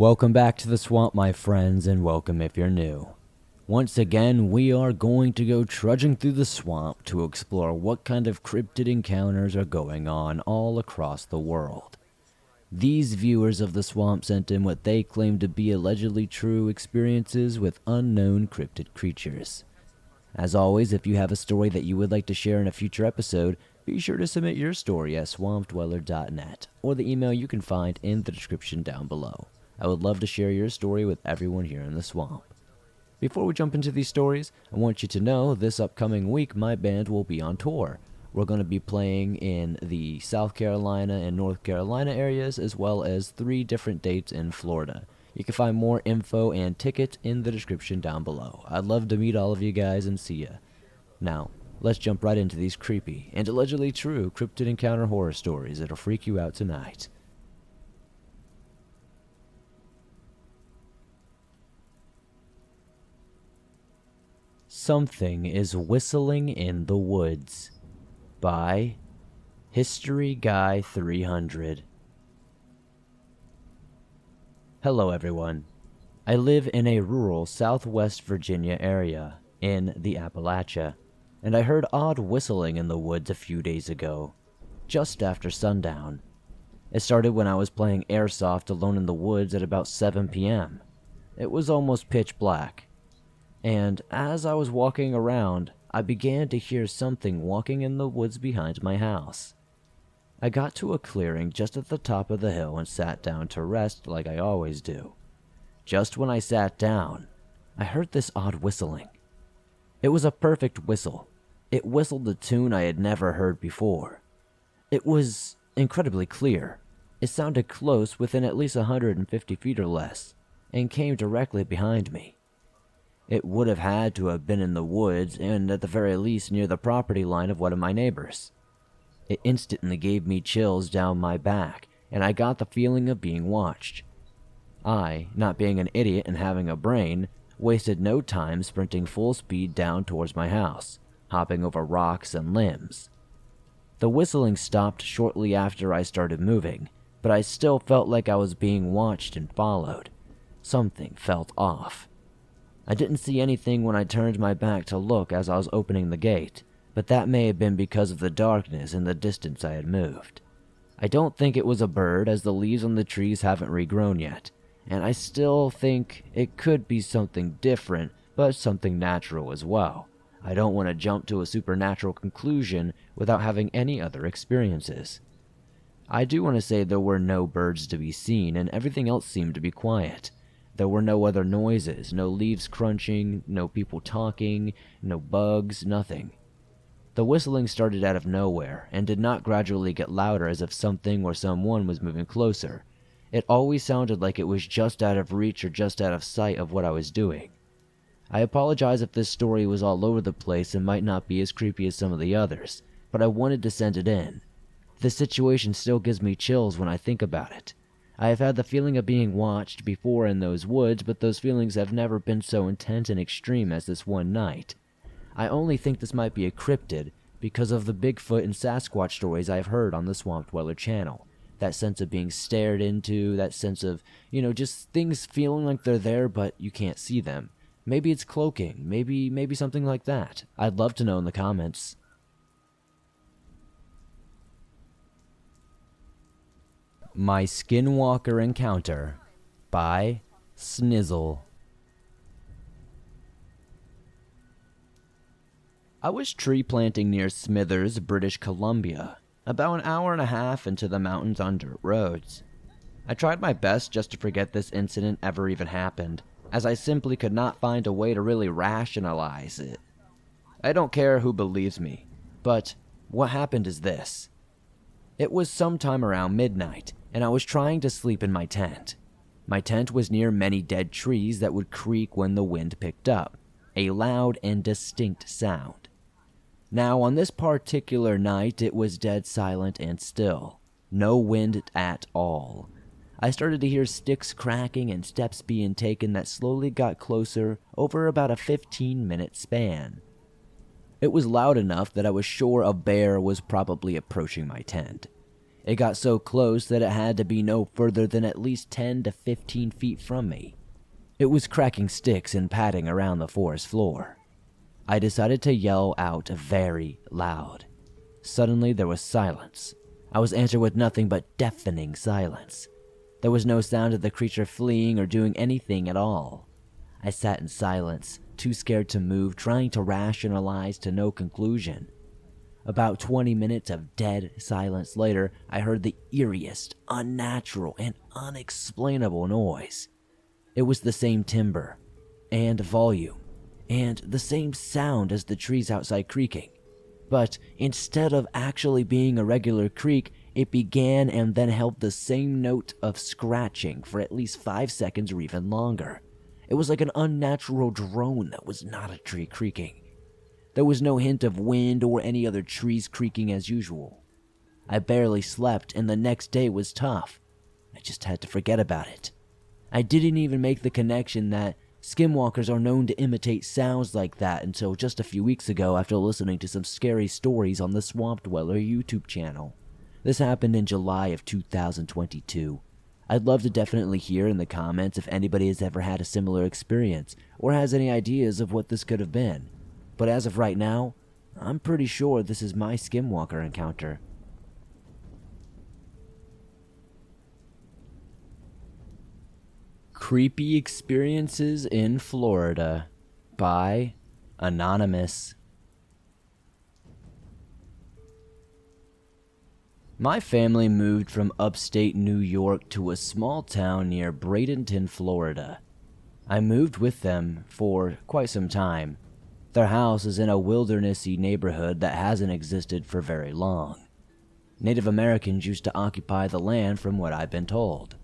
Welcome back to the swamp, my friends, and welcome if you're new. Once again, we are going to go trudging through the swamp to explore what kind of cryptid encounters are going on all across the world. These viewers of the swamp sent in what they claim to be allegedly true experiences with unknown cryptid creatures. As always, if you have a story that you would like to share in a future episode, be sure to submit your story at swampdweller.net or the email you can find in the description down below. I would love to share your story with everyone here in the swamp. Before we jump into these stories, I want you to know this upcoming week my band will be on tour. We're going to be playing in the South Carolina and North Carolina areas, as well as 3 different dates in Florida. You can find more info and tickets in the description down below. I'd love to meet all of you guys and see ya. Now, let's jump right into these creepy and allegedly true cryptid encounter horror stories that'll freak you out tonight. Something is Whistling in the Woods by History Guy 300. Hello everyone. I live in a rural Southwest Virginia area in the Appalachia, and I heard odd whistling in the woods a few days ago, just after sundown. It started when I was playing airsoft alone in the woods at about 7 p.m. It was almost pitch black. And as I was walking around, I began to hear something walking in the woods behind my house. I got to a clearing just at the top of the hill and sat down to rest like I always do. Just when I sat down, I heard this odd whistling. It was a perfect whistle. It whistled a tune I had never heard before. It was incredibly clear. It sounded close, within at least 150 feet or less, and came directly behind me. It would have had to have been in the woods, and at the very least near the property line of one of my neighbors. It instantly gave me chills down my back, and I got the feeling of being watched. I, not being an idiot and having a brain, wasted no time sprinting full speed down towards my house, hopping over rocks and limbs. The whistling stopped shortly after I started moving, but I still felt like I was being watched and followed. Something felt off. I didn't see anything when I turned my back to look as I was opening the gate, but that may have been because of the darkness and the distance I had moved. I don't think it was a bird, as the leaves on the trees haven't regrown yet, and I still think it could be something different, but something natural as well. I don't want to jump to a supernatural conclusion without having any other experiences. I do want to say there were no birds to be seen, and everything else seemed to be quiet. There were no other noises, no leaves crunching, no people talking, no bugs, nothing. The whistling started out of nowhere and did not gradually get louder as if something or someone was moving closer. It always sounded like it was just out of reach or just out of sight of what I was doing. I apologize if this story was all over the place and might not be as creepy as some of the others, but I wanted to send it in. This situation still gives me chills when I think about it. I have had the feeling of being watched before in those woods, but those feelings have never been so intense and extreme as this one night. I only think this might be a cryptid because of the Bigfoot and Sasquatch stories I have heard on the Swamp Dweller channel. That sense of being stared into, that sense of, just things feeling like they're there but you can't see them. Maybe it's cloaking, maybe something like that. I'd love to know in the comments. My Skinwalker Encounter by Snizzle. I was tree planting near Smithers, British Columbia, about an hour and a half into the mountains on dirt roads. I tried my best just to forget this incident ever even happened, as I simply could not find a way to really rationalize it. I don't care who believes me, but what happened is this. It was sometime around midnight, and I was trying to sleep in my tent. My tent was near many dead trees that would creak when the wind picked up, a loud and distinct sound. Now, on this particular night, it was dead silent and still. No wind at all. I started to hear sticks cracking and steps being taken that slowly got closer over about a 15-minute span. It was loud enough that I was sure a bear was probably approaching my tent. It got so close that it had to be no further than at least 10 to 15 feet from me. It was cracking sticks and padding around the forest floor. I decided to yell out very loud. Suddenly there was silence. I was answered with nothing but deafening silence. There was no sound of the creature fleeing or doing anything at all. I sat in silence, too scared to move, trying to rationalize to no conclusion. About 20 minutes of dead silence later, I heard the eeriest, unnatural, and unexplainable noise. It was the same timbre and volume and the same sound as the trees outside creaking. But instead of actually being a regular creak, it began and then held the same note of scratching for at least 5 seconds or even longer. It was like an unnatural drone that was not a tree creaking. There was no hint of wind or any other trees creaking as usual. I barely slept, and the next day was tough. I just had to forget about it. I didn't even make the connection that skinwalkers are known to imitate sounds like that until just a few weeks ago after listening to some scary stories on the Swamp Dweller YouTube channel. This happened in July of 2022. I'd love to definitely hear in the comments if anybody has ever had a similar experience or has any ideas of what this could have been. But as of right now, I'm pretty sure this is my skinwalker encounter. Creepy Experiences in Florida by Anonymous. My family moved from upstate New York to a small town near Bradenton, Florida. I moved with them for quite some time. Their house is in a wildernessy neighborhood that hasn't existed for very long. Native Americans used to occupy the land from what I've been told.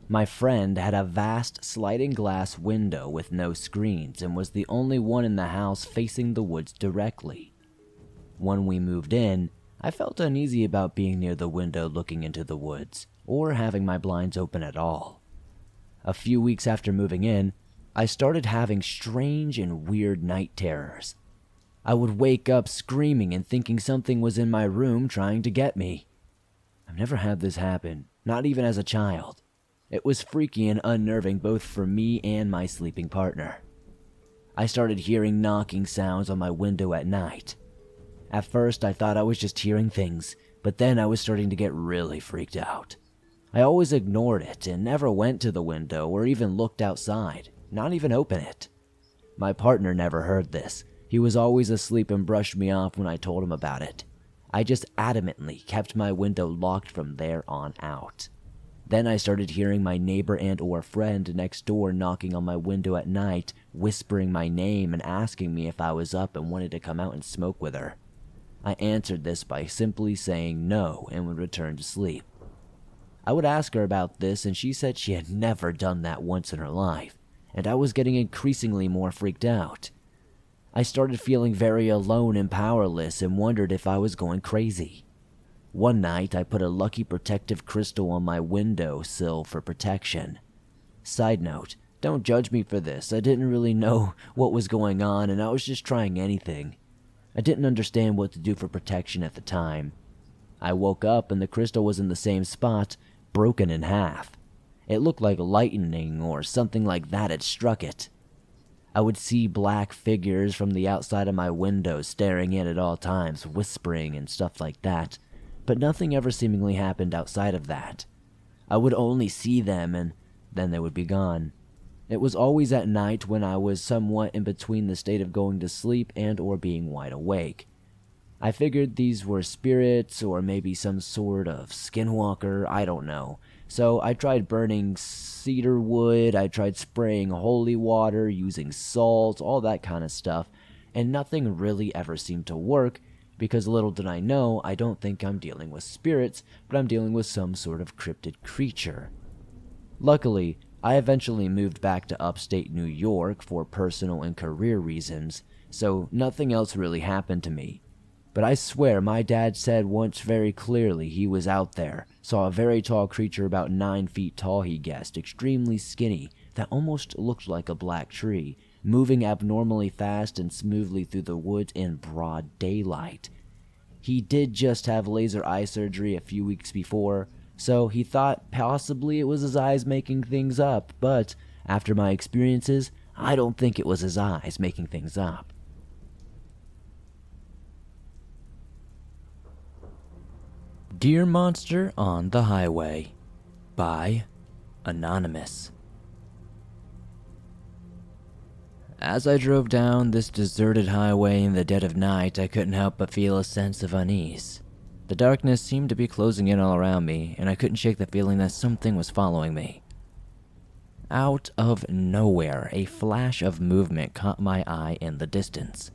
My friend had a vast sliding glass window with no screens and was the only one in the house facing the woods directly. When we moved in, I felt uneasy about being near the window looking into the woods, or having my blinds open at all. A few weeks after moving in, I started having strange and weird night terrors. I would wake up screaming and thinking something was in my room trying to get me. I've never had this happen, not even as a child. It was freaky and unnerving both for me and my sleeping partner. I started hearing knocking sounds on my window at night. At first, I thought I was just hearing things, but then I was starting to get really freaked out. I always ignored it and never went to the window or even looked outside, not even open it. My partner never heard this. He was always asleep and brushed me off when I told him about it. I just adamantly kept my window locked from there on out. Then I started hearing my neighbor and or friend next door knocking on my window at night, whispering my name and asking me if I was up and wanted to come out and smoke with her. I answered this by simply saying no and would return to sleep. I would ask her about this and she said she had never done that once in her life, and I was getting increasingly more freaked out. I started feeling very alone and powerless and wondered if I was going crazy. One night, I put a lucky protective crystal on my window sill for protection. Side note, don't judge me for this. I didn't really know what was going on and I was just trying anything. I didn't understand what to do for protection at the time. I woke up and the crystal was in the same spot, broken in half. It looked like lightning or something like that had struck it. I would see black figures from the outside of my window staring in at all times, whispering and stuff like that, but nothing ever seemingly happened outside of that. I would only see them and then they would be gone. It was always at night when I was somewhat in between the state of going to sleep and or being wide awake. I figured these were spirits or maybe some sort of skinwalker, I don't know. So I tried burning cedar wood, I tried spraying holy water, using salt, all that kind of stuff, and nothing really ever seemed to work because little did I know, I don't think I'm dealing with spirits, but I'm dealing with some sort of cryptid creature. Luckily, I eventually moved back to upstate New York for personal and career reasons, so nothing else really happened to me. But I swear my dad said once very clearly he was out there, saw a very tall creature about 9 feet tall he guessed, extremely skinny, that almost looked like a black tree, moving abnormally fast and smoothly through the woods in broad daylight. He did just have laser eye surgery a few weeks before, so he thought possibly it was his eyes making things up, but after my experiences, I don't think it was his eyes making things up. Deer Monster on the Highway by Anonymous. As I drove down this deserted highway in the dead of night, I couldn't help but feel a sense of unease. The darkness seemed to be closing in all around me, and I couldn't shake the feeling that something was following me. Out of nowhere, a flash of movement caught my eye in the distance.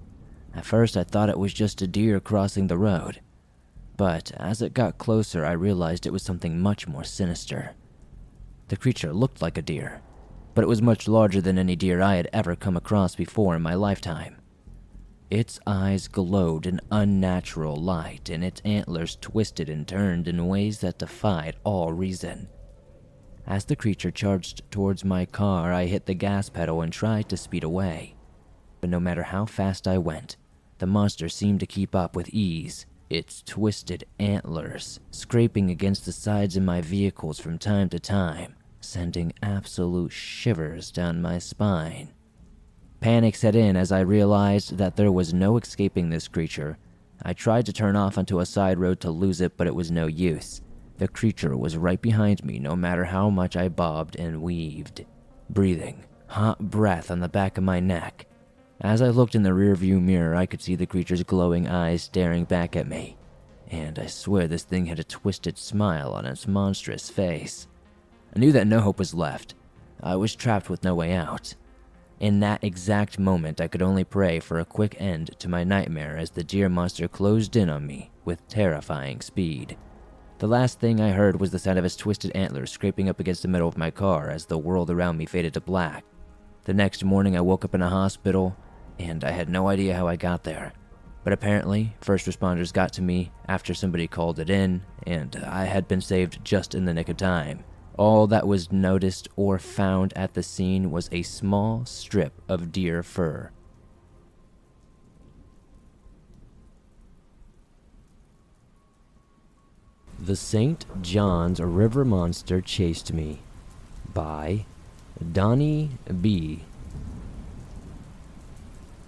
At first, I thought it was just a deer crossing the road. But as it got closer, I realized it was something much more sinister. The creature looked like a deer, but it was much larger than any deer I had ever come across before in my lifetime. Its eyes glowed an unnatural light, and its antlers twisted and turned in ways that defied all reason. As the creature charged towards my car, I hit the gas pedal and tried to speed away. But no matter how fast I went, the monster seemed to keep up with ease, its twisted antlers scraping against the sides of my vehicles from time to time, sending absolute shivers down my spine. Panic set in as I realized that there was no escaping this creature. I tried to turn off onto a side road to lose it, but it was no use. The creature was right behind me no matter how much I bobbed and weaved, breathing hot breath on the back of my neck. As I looked in the rearview mirror, I could see the creature's glowing eyes staring back at me, and I swear this thing had a twisted smile on its monstrous face. I knew that no hope was left. I was trapped with no way out. In that exact moment, I could only pray for a quick end to my nightmare as the deer monster closed in on me with terrifying speed. The last thing I heard was the sound of its twisted antlers scraping up against the metal of my car as the world around me faded to black. The next morning, I woke up in a hospital, and I had no idea how I got there. But apparently, first responders got to me after somebody called it in, and I had been saved just in the nick of time. All that was noticed or found at the scene was a small strip of deer fur. The St. John's River Monster Chased Me by Donnie B.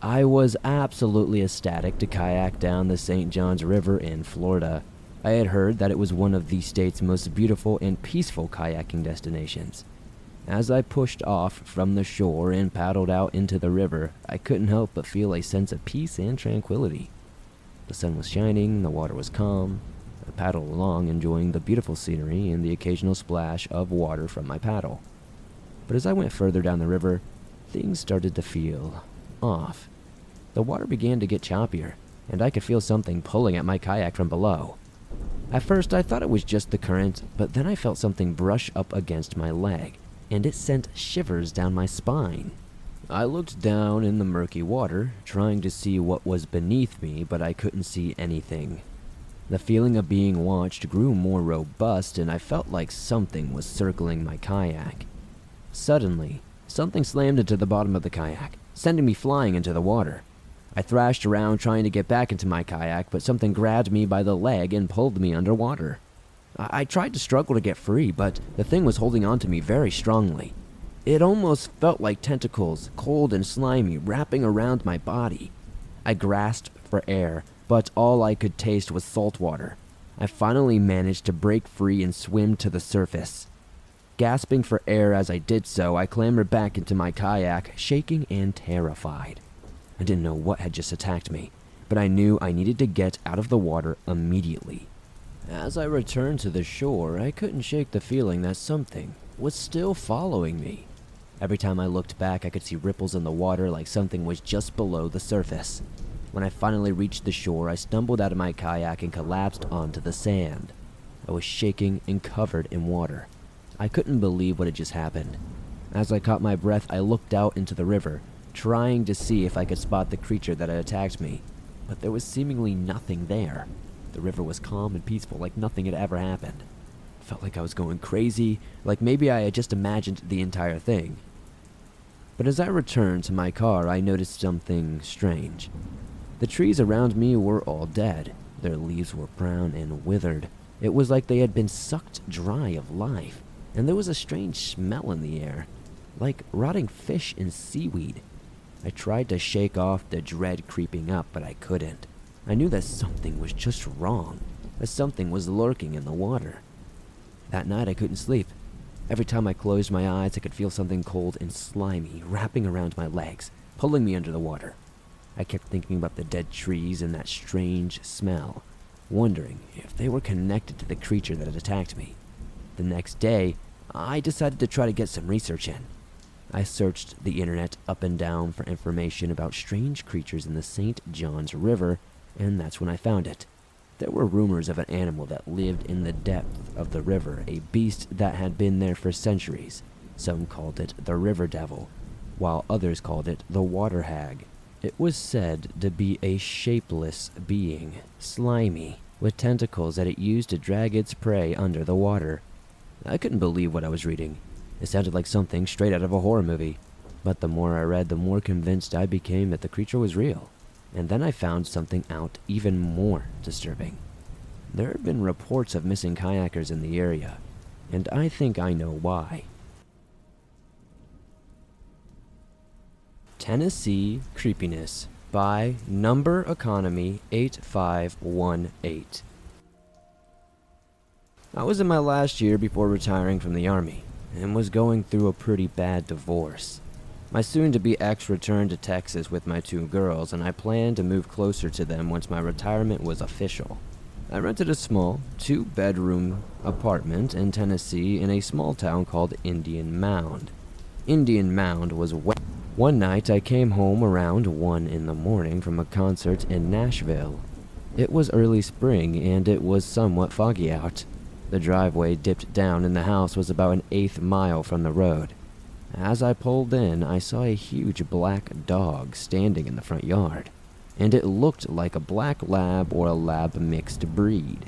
I was absolutely ecstatic to kayak down the St. John's River in Florida. I had heard that it was one of the state's most beautiful and peaceful kayaking destinations. As I pushed off from the shore and paddled out into the river, I couldn't help but feel a sense of peace and tranquility. The sun was shining, the water was calm. I paddled along, enjoying the beautiful scenery and the occasional splash of water from my paddle. But as I went further down the river, things started to feel off. The water began to get choppier, and I could feel something pulling at my kayak from below. At first, I thought it was just the current, but then I felt something brush up against my leg, and it sent shivers down my spine. I looked down in the murky water, trying to see what was beneath me, but I couldn't see anything. The feeling of being watched grew more robust, and I felt like something was circling my kayak. Suddenly, something slammed into the bottom of the kayak, sending me flying into the water. I thrashed around trying to get back into my kayak, but something grabbed me by the leg and pulled me underwater. I tried to struggle to get free, but the thing was holding on to me very strongly. It almost felt like tentacles, cold and slimy, wrapping around my body. I grasped for air, but all I could taste was salt water. I finally managed to break free and swim to the surface. Gasping for air as I did so, I clambered back into my kayak, shaking and terrified. I didn't know what had just attacked me, but I knew I needed to get out of the water immediately. As I returned to the shore, I couldn't shake the feeling that something was still following me. Every time I looked back, I could see ripples in the water like something was just below the surface. When I finally reached the shore, I stumbled out of my kayak and collapsed onto the sand. I was shaking and covered in water. I couldn't believe what had just happened. As I caught my breath, I looked out into the river, trying to see if I could spot the creature that had attacked me, but there was seemingly nothing there. The river was calm and peaceful, like nothing had ever happened. I felt like I was going crazy, like maybe I had just imagined the entire thing. But as I returned to my car, I noticed something strange. The trees around me were all dead, Their leaves were brown and withered. It was like they had been sucked dry of life, and there was a strange smell in the air, like rotting fish and seaweed. I tried to shake off the dread creeping up, but I couldn't. I knew that something was just wrong, that something was lurking in the water. That night I couldn't sleep. Every time I closed my eyes, I could feel something cold and slimy wrapping around my legs, pulling me under the water. I kept thinking about the dead trees and that strange smell, wondering if they were connected to the creature that had attacked me. The next day, I decided to try to get some research in. I searched the internet up and down for information about strange creatures in the St. Johns River, and that's when I found it. There were rumors of an animal that lived in the depth of the river, a beast that had been there for centuries. Some called it the river devil, while others called it the water hag. It was said to be a shapeless being, slimy, with tentacles that it used to drag its prey under the water. I couldn't believe what I was reading. It sounded like something straight out of a horror movie. But the more I read, the more convinced I became that the creature was real. And then I found something out even more disturbing. There had been reports of missing kayakers in the area, and I think I know why. Tennessee Creepiness by Number Economy 8518. I was in my last year before retiring from the Army, and was going through a pretty bad divorce. My soon-to-be ex returned to Texas with my 2 girls, and I planned to move closer to them once my retirement was official. I rented a small 2-bedroom apartment in Tennessee in a small town called Indian Mound. Indian Mound was wet. One night I came home around 1 in the morning from a concert in Nashville. It was early spring and it was somewhat foggy out. The driveway dipped down and the house was about an 1/8 mile from the road. As I pulled in, I saw a huge black dog standing in the front yard, and it looked like a black lab or a lab mixed breed.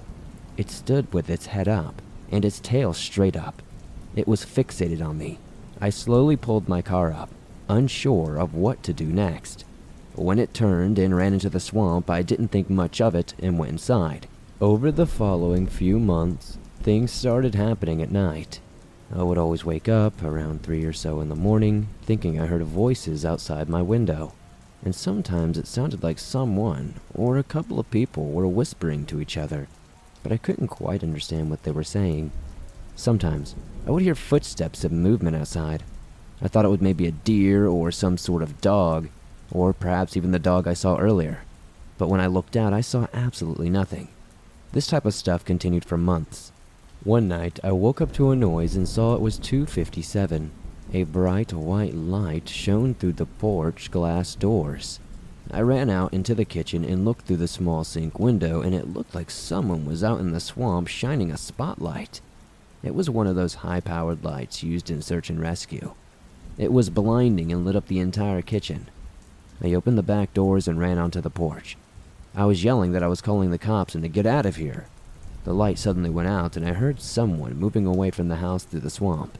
It stood with its head up and its tail straight up. It was fixated on me. I slowly pulled my car up, unsure of what to do next. When it turned and ran into the swamp, I didn't think much of it and went inside. Over the following few months, things started happening at night. I would always wake up around 3 or so in the morning, thinking I heard voices outside my window. And sometimes it sounded like someone, or a couple of people, were whispering to each other, but I couldn't quite understand what they were saying. Sometimes I would hear footsteps and movement outside. I thought it was maybe a deer or some sort of dog, or perhaps even the dog I saw earlier. But when I looked out, I saw absolutely nothing. This type of stuff continued for months. One night, I woke up to a noise and saw it was 2:57. A bright white light shone through the porch glass doors. I ran out into the kitchen and looked through the small sink window, and it looked like someone was out in the swamp shining a spotlight. It was one of those high-powered lights used in search and rescue. It was blinding and lit up the entire kitchen. I opened the back doors and ran onto the porch. I was yelling that I was calling the cops and to get out of here. The light suddenly went out, and I heard someone moving away from the house through the swamp.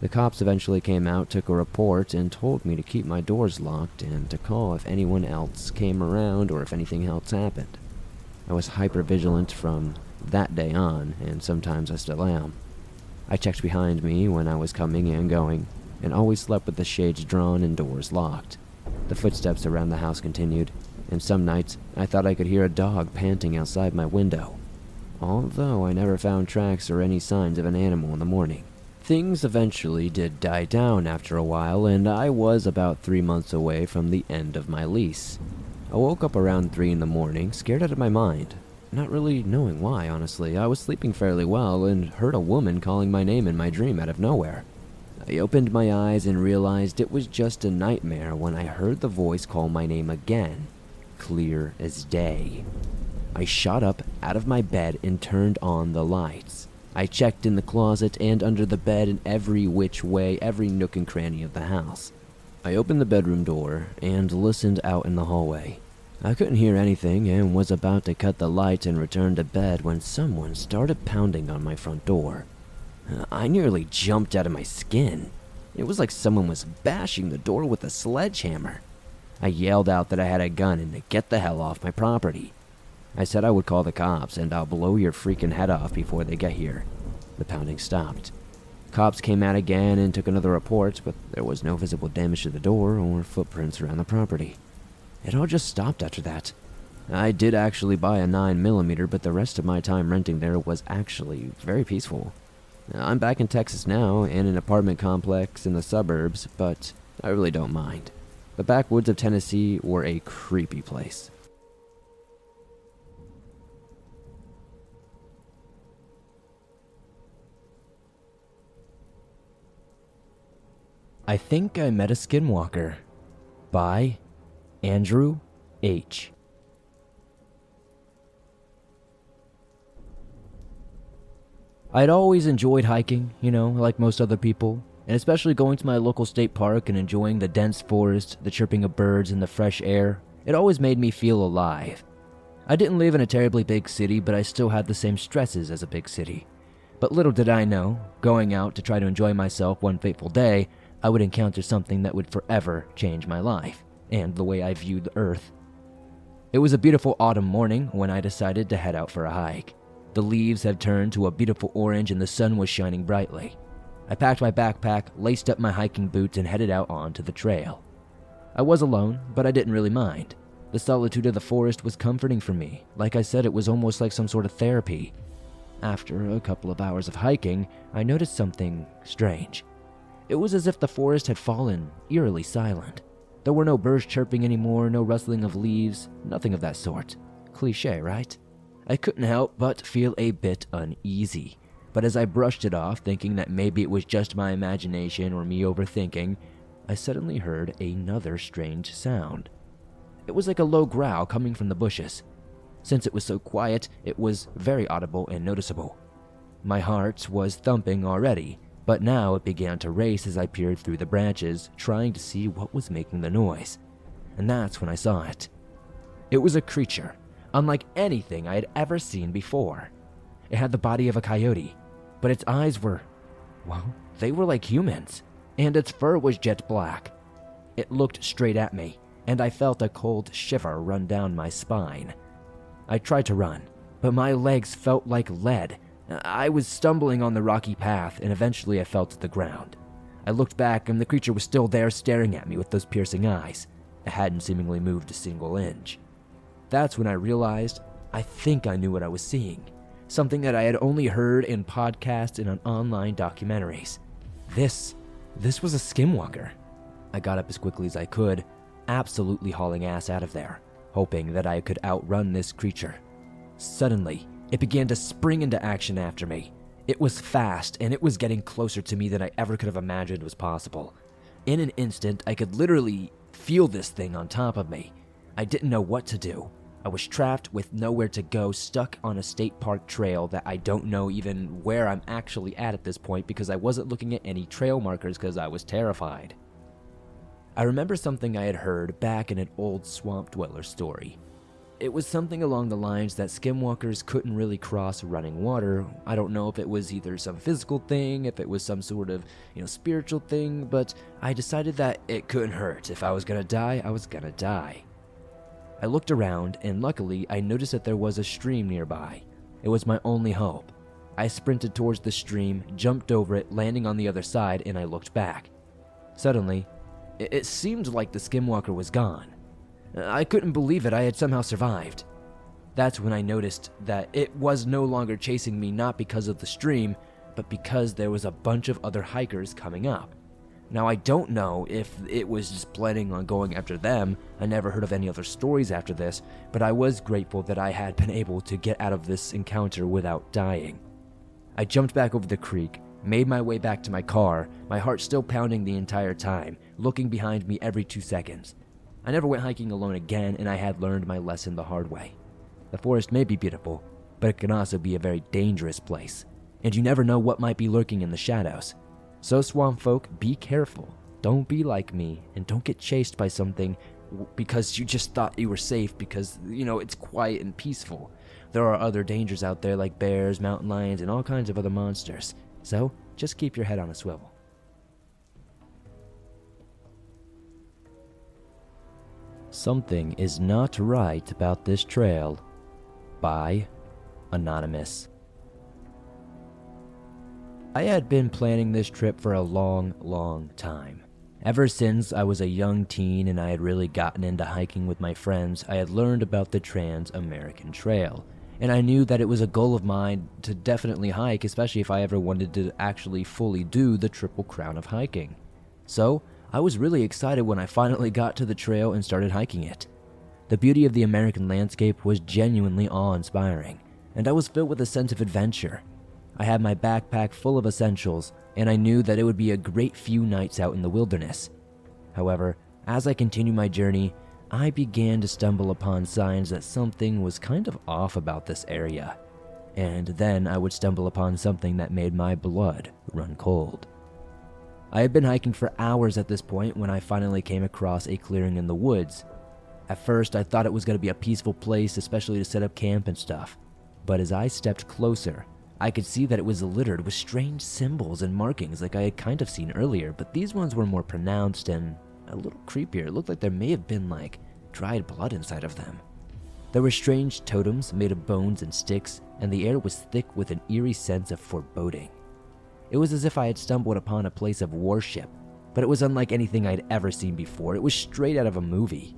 The cops eventually came out, took a report, and told me to keep my doors locked and to call if anyone else came around or if anything else happened. I was hyper-vigilant from that day on, and sometimes I still am. I checked behind me when I was coming and going, and always slept with the shades drawn and doors locked. The footsteps around the house continued, and some nights I thought I could hear a dog panting outside my window, although I never found tracks or any signs of an animal in the morning. Things eventually did die down after a while, and I was about 3 months away from the end of my lease. I woke up around 3 in the morning, scared out of my mind, not really knowing why, honestly. I was sleeping fairly well and heard a woman calling my name in my dream out of nowhere. I opened my eyes and realized it was just a nightmare when I heard the voice call my name again, clear as day. I shot up out of my bed and turned on the lights. I checked in the closet and under the bed and every which way, every nook and cranny of the house. I opened the bedroom door and listened out in the hallway. I couldn't hear anything and was about to cut the light and return to bed when someone started pounding on my front door. I nearly jumped out of my skin. It was like someone was bashing the door with a sledgehammer. I yelled out that I had a gun and to get the hell off my property. I said I would call the cops and I'll blow your freaking head off before they get here. The pounding stopped. Cops came out again and took another report, but there was no visible damage to the door or footprints around the property. It all just stopped after that. I did actually buy a 9mm, but the rest of my time renting there was actually very peaceful. I'm back in Texas now, in an apartment complex in the suburbs, but I really don't mind. The backwoods of Tennessee were a creepy place. I Think I Met a Skinwalker by Andrew H. I'd always enjoyed hiking, like most other people, and especially going to my local state park and enjoying the dense forest, the chirping of birds, and the fresh air. It always made me feel alive. I didn't live in a terribly big city, but I still had the same stresses as a big city. But little did I know, going out to try to enjoy myself one fateful day, I would encounter something that would forever change my life, and the way I viewed the earth. It was a beautiful autumn morning when I decided to head out for a hike. The leaves had turned to a beautiful orange and the sun was shining brightly. I packed my backpack, laced up my hiking boots, and headed out onto the trail. I was alone, but I didn't really mind. The solitude of the forest was comforting for me. Like I said, it was almost like some sort of therapy. After a couple of hours of hiking, I noticed something strange. It was as if the forest had fallen eerily silent. There were no birds chirping anymore, no rustling of leaves, nothing of that sort. Cliché, right? I couldn't help but feel a bit uneasy. But as I brushed it off, thinking that maybe it was just my imagination or me overthinking, I suddenly heard another strange sound. It was like a low growl coming from the bushes. Since it was so quiet, it was very audible and noticeable. My heart was thumping already, but now it began to race as I peered through the branches, trying to see what was making the noise. And that's when I saw it. It was a creature, unlike anything I had ever seen before. It had the body of a coyote, but its eyes were, well, they were like humans, and its fur was jet black. It looked straight at me, and I felt a cold shiver run down my spine. I tried to run, but my legs felt like lead. I was stumbling on the rocky path, and eventually I fell to the ground. I looked back, and the creature was still there staring at me with those piercing eyes. It hadn't seemingly moved a single inch. That's when I realized I think I knew what I was seeing. Something that I had only heard in podcasts and on online documentaries. This was a skinwalker. I got up as quickly as I could, absolutely hauling ass out of there, hoping that I could outrun this creature. Suddenly, it began to spring into action after me. It was fast, and it was getting closer to me than I ever could have imagined was possible. In an instant, I could literally feel this thing on top of me. I didn't know what to do. I was trapped with nowhere to go, stuck on a state park trail that I don't know even where I'm actually at this point because I wasn't looking at any trail markers because I was terrified. I remember something I had heard back in an old swamp dweller story. It was something along the lines that skinwalkers couldn't really cross running water. I don't know if it was either some physical thing, if it was some sort of, spiritual thing, but I decided that it couldn't hurt. If I was gonna die, I was gonna die. I looked around, and luckily, I noticed that there was a stream nearby. It was my only hope. I sprinted towards the stream, jumped over it, landing on the other side, and I looked back. Suddenly, it seemed like the skinwalker was gone. I couldn't believe it. I had somehow survived. That's when I noticed that it was no longer chasing me, not because of the stream, but because there was a bunch of other hikers coming up. Now, I don't know if it was just planning on going after them. I never heard of any other stories after this, but I was grateful that I had been able to get out of this encounter without dying. I jumped back over the creek, made my way back to my car, my heart still pounding the entire time, looking behind me every 2 seconds. I never went hiking alone again, and I had learned my lesson the hard way. The forest may be beautiful, but it can also be a very dangerous place, and you never know what might be lurking in the shadows. So swamp folk, be careful. Don't be like me, and don't get chased by something because you just thought you were safe because, it's quiet and peaceful. There are other dangers out there like bears, mountain lions, and all kinds of other monsters. So just keep your head on a swivel. Something is not right about this trail. By Anonymous. I had been planning this trip for a long time. Ever since I was a young teen and I had really gotten into hiking with my friends, I had learned about the Trans-American Trail, and I knew that it was a goal of mine to definitely hike, especially if I ever wanted to actually fully do the Triple Crown of hiking. So, I was really excited when I finally got to the trail and started hiking it. The beauty of the American landscape was genuinely awe-inspiring, and I was filled with a sense of adventure. I had my backpack full of essentials, and I knew that it would be a great few nights out in the wilderness. However, as I continued my journey, I began to stumble upon signs that something was kind of off about this area. And then I would stumble upon something that made my blood run cold. I had been hiking for hours at this point when I finally came across a clearing in the woods. At first, I thought it was going to be a peaceful place, especially to set up camp and stuff. But as I stepped closer, I could see that it was littered with strange symbols and markings like I had kind of seen earlier, but these ones were more pronounced and a little creepier. It looked like there may have been like dried blood inside of them. There were strange totems made of bones and sticks, and the air was thick with an eerie sense of foreboding. It was as if I had stumbled upon a place of worship, but it was unlike anything I'd ever seen before. It was straight out of a movie.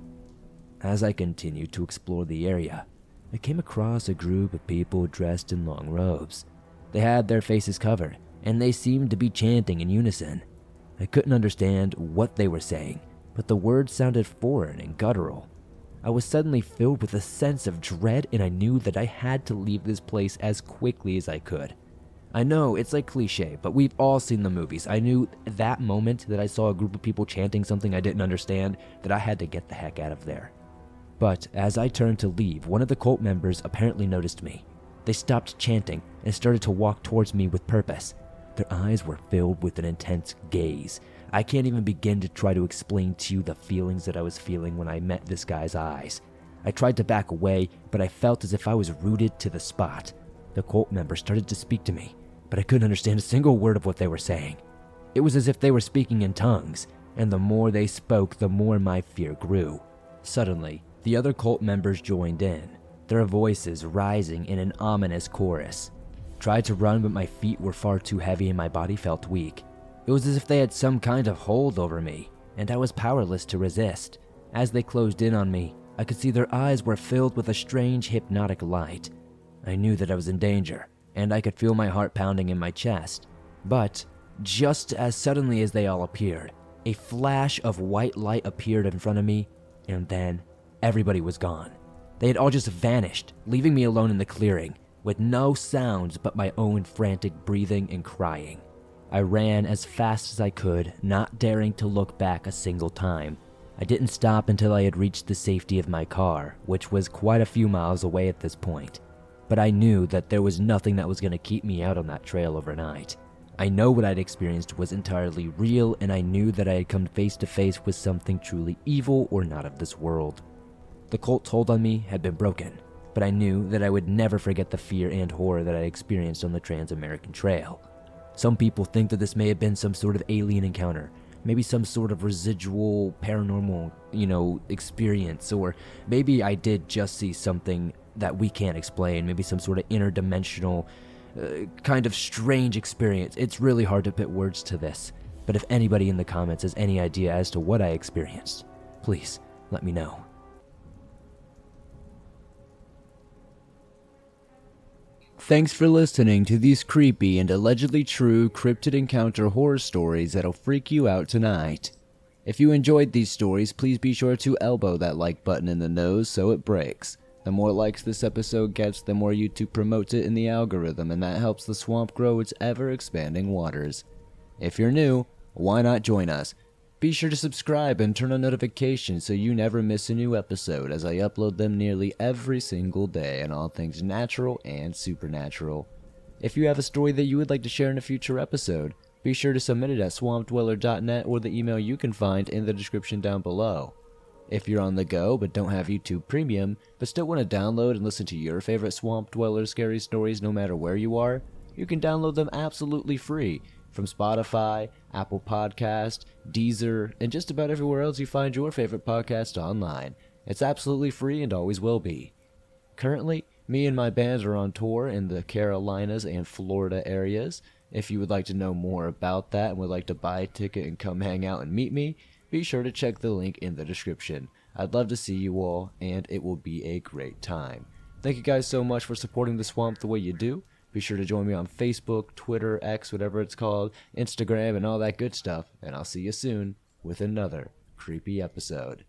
As I continued to explore the area, I came across a group of people dressed in long robes. They had their faces covered, and they seemed to be chanting in unison. I couldn't understand what they were saying, but the words sounded foreign and guttural. I was suddenly filled with a sense of dread, and I knew that I had to leave this place as quickly as I could. I know, it's like cliche, but we've all seen the movies. I knew that moment that I saw a group of people chanting something I didn't understand that I had to get the heck out of there. But as I turned to leave, one of the cult members apparently noticed me. They stopped chanting and started to walk towards me with purpose. Their eyes were filled with an intense gaze. I can't even begin to try to explain to you the feelings that I was feeling when I met this guy's eyes. I tried to back away, but I felt as if I was rooted to the spot. The cult member started to speak to me, but I couldn't understand a single word of what they were saying. It was as if they were speaking in tongues, and the more they spoke, the more my fear grew. Suddenly, the other cult members joined in, their voices rising in an ominous chorus. Tried to run, but my feet were far too heavy and my body felt weak. It was as if they had some kind of hold over me, and I was powerless to resist. As they closed in on me, I could see their eyes were filled with a strange hypnotic light. I knew that I was in danger, and I could feel my heart pounding in my chest. But just as suddenly as they all appeared, a flash of white light appeared in front of me, and then everybody was gone. They had all just vanished, leaving me alone in the clearing, with no sounds but my own frantic breathing and crying. I ran as fast as I could, not daring to look back a single time. I didn't stop until I had reached the safety of my car, which was quite a few miles away at this point. But I knew that there was nothing that was going to keep me out on that trail overnight. I know what I'd experienced was entirely real, and I knew that I had come face to face with something truly evil or not of this world. The cult's hold on me had been broken, but I knew that I would never forget the fear and horror that I experienced on the Trans-American Trail. Some people think that this may have been some sort of alien encounter, maybe some sort of residual paranormal, experience, or maybe I did just see something that we can't explain, maybe some sort of interdimensional, kind of strange experience. It's really hard to put words to this, but if anybody in the comments has any idea as to what I experienced, please let me know. Thanks for listening to these creepy and allegedly true cryptid encounter horror stories that'll freak you out tonight. If you enjoyed these stories, please be sure to elbow that like button in the nose so it breaks. The more likes this episode gets, the more YouTube promotes it in the algorithm, and that helps the swamp grow its ever-expanding waters. If you're new, why not join us? Be sure to subscribe and turn on notifications so you never miss a new episode, as I upload them nearly every single day on all things natural and supernatural. If you have a story that you would like to share in a future episode, be sure to submit it at swampdweller.net or the email you can find in the description down below. If you're on the go but don't have YouTube Premium, but still want to download and listen to your favorite Swamp Dweller scary stories no matter where you are, you can download them absolutely free from Spotify, Apple Podcast, Deezer, and just about everywhere else you find your favorite podcast online. It's absolutely free and always will be. Currently, Me and my bands are on tour in the Carolinas and Florida areas. If you would like to know more about that and would like to buy a ticket and come hang out and meet me, be sure to check the link in the description. I'd love to see you all, and it will be a great time. Thank you guys so much for supporting the swamp the way you do. Be sure to join me on Facebook, Twitter, X, whatever it's called, Instagram, and all that good stuff, and I'll see you soon with another creepy episode.